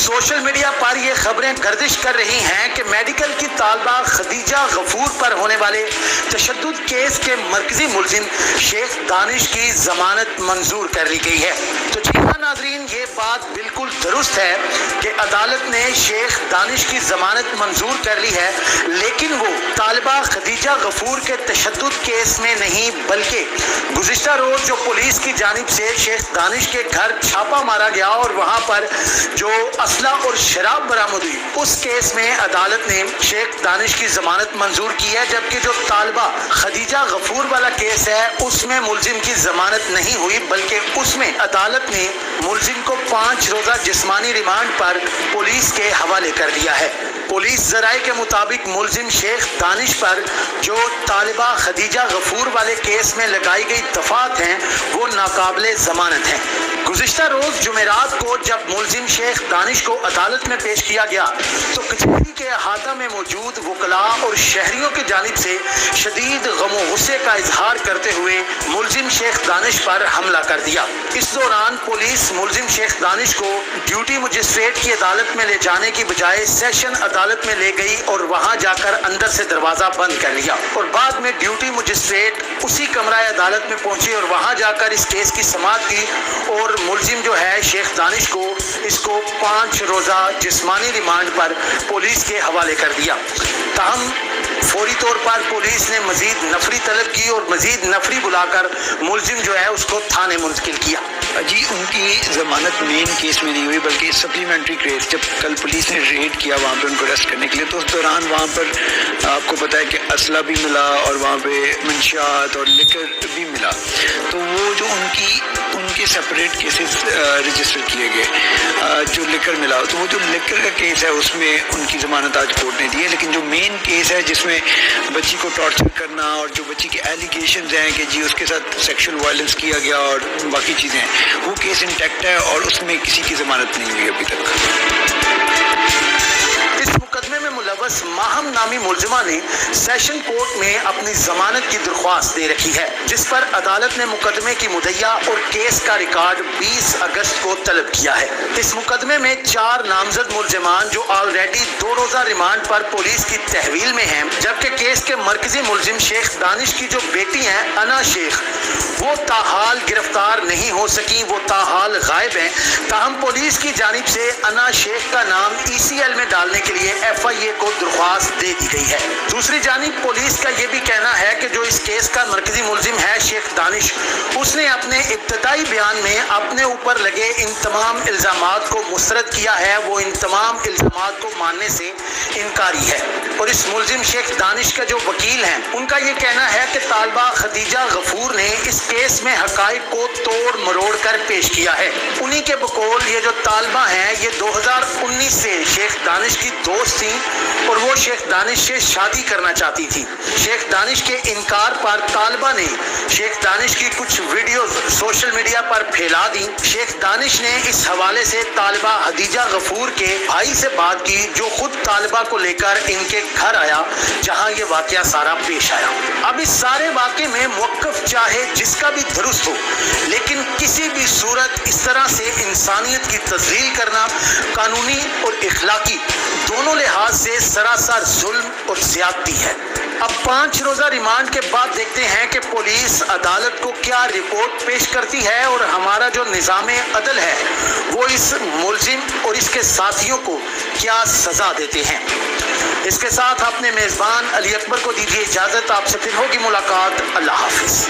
Social media पर ये खबरें गर्दिश कर रही हैं कि मेडिकल की तालबा खदीजा गफूर पर होने वाले तशद्दुद केस के मरकजी मुलजिम शेख दानिश की जमानत मंजूर कर ली गई है। तो जी हाँ नाजरीन, ये बात बिल्कुल दुरुस्त है कि अदालत ने शेख दानिश की जमानत मंजूर कर ली है, लेकिन वो तालिबा खदीजा गफूर के तशद्दुद केस में नहीं, बल्कि गुज़िश्ता रोज जो पुलिस की जानिब से शेख दानिश के घर छापा मारा गया और वहाँ पर जो असला और शराब बरामद हुई, उस केस में अदालत ने शेख दानिश की जमानत मंजूर की है। जबकि जो तालिबा खदीजा गफूर वाला केस है उसमें मुलजिम की जमानत नहीं हुई, बल्कि उसमें अदालत ने मुलजिम को 5 रोज़ा जिस्मानी रिमांड पर पुलिस के हवाले कर दिया है। पुलिस ज़राए के मुताबिक मुलजिम शेख दानिश पर जो तालिबा खदीजा गफूर वाले केस में लगाई गई दफात हैं वो नाकाबिले ज़मानत हैं। गुज़िश्ता रोज़ जुमेरात को जब मुलजिम शेख दानिश को अदालत में पेश किया गया तो कचहरी के अहाता में मौजूद वकला और शहरियों की जानिब से शदीद गम व गुस्से का इजहार करते हुए मुलजिम शेख दानिश पर हमला कर दिया। इस दौरान पुलिस मुलजिम शेख दानिश को ड्यूटी मजिस्ट्रेट की अदालत में ले जाने की बजाय सेशन अदालत में ले गई और वहां जाकर अंदर से दरवाजा बंद कर लिया और बाद में ड्यूटी मजिस्ट्रेट उसी कमरा अदालत में पहुंची और वहां जाकर इस केस की समाअत की और मुलजिम जो है शेख दानिश को इसको 5 रोज़ा जिस्मानी रिमांड पर पुलिस के हवाले कर दिया। ताहम फौरी तौर पर पुलिस ने मजीद नफरी तलब की और मजीद नफरी बुलाकर मुलजिम जो है उसको थाने मुंतकिल किया। जी, उनकी ज़मानत मेन केस में नहीं हुई बल्कि सप्लीमेंट्री केस, जब कल पुलिस ने रेड किया वहाँ पे उनको अरेस्ट करने के लिए, तो उस दौरान वहाँ पर आपको पता है कि असला भी मिला और वहाँ पे मंशात और लिकर भी मिला। तो वो जो उनके सेपरेट केसेस रजिस्टर किए गए, जो लिकर मिला, तो वो जो लिकर का केस है उसमें उनकी ज़मानत आज कोर्ट ने दी है। लेकिन जो मेन केस है जिसमें बच्ची को टॉर्चर करना और जो बच्ची के एलिगेशंस हैं कि जी उसके साथ सेक्सुअल वायलेंस किया गया और बाकी चीज़ें हैं, वो केस इंटैक्ट है और उसमें किसी की जमानत नहीं हुई अभी तक। इस मुकदमे में मुलव्वस माहम नामी मुलजिमा ने सेशन कोर्ट में अपनी जमानत की दरख्वास्त दे रखी है, जिस पर अदालत ने मुकदमे की मुद्दइया और केस का रिकॉर्ड 20 अगस्त को तलब किया है। इस मुकदमे में 4 नामजद मुलजिमान जो ऑलरेडी 2 रोज़ा रिमांड पर पुलिस की तहवील में हैं, जबकि केस के मरकजी मुलजिम शेख दानिश की जो बेटी हैं अना शेख, वो ताहाल गिरफ्तार नहीं हो सकी, वो ताहाल गायब हैं। ताहम पुलिस की जानिब से अना शेख का नाम ECL में डालने के लिए FIA को दरख्वास्त दे दी गई है। दूसरी जानिब पुलिस का ये भी कहना है कि जो इस केस का मरकजी मुलजिम है शेख दानिश, उसने अपने इब्तदाई बयान में अपने ऊपर लगे इन तमाम इल्ज़ामात को मुस्तरद किया है, वो इन तमाम इल्ज़ामात को मानने से इनकारी है। और इस मुलजिम शेख दानिश का जो वकील हैं उनका ये कहना है कि तालिबा खदीजा गफूर ने इस केस में हकाइक को तोड़ मरोड़ कर पेश किया है। उन्हीं के बकौल ये जो तालिबा हैं ये 2019 से शेख दानिश की दोस्त थी और वो शेख दानिश से शादी करना चाहती थी। शेख दानिश के इनकार पर तालिबा ने शेख दानिश की कुछ वीडियोस सोशल मीडिया पर फैला दी। शेख दानिश ने इस हवाले से तालिबा खदीजा गफूर के भाई से बात की, जो खुद तालिबा को लेकर इनके घर आया, जहां ये वाकया सारा पेश आया। अब इस सारे वाकये में मुवक्किफ चाहे जिसका भी दुरुस्त हो, लेकिन किसी भी सूरत इस तरह से इंसानियत की तज़लील करना कानूनी और इखलाकी दोनों लिहाज से सरासर जुल्म और ज़्यादती है। अब 5 रोज़ा रिमांड के बाद देखते हैं कि पुलिस अदालत को क्या रिपोर्ट पेश करती है और हमारा जो निज़ाम अदल है वो इस मुलजिम और इसके साथियों को क्या सज़ा देते हैं। इसके साथ अपने मेज़बान अली अकबर को दीजिए इजाज़त। आपसे फिर होगी मुलाकात। अल्लाह हाफिज़।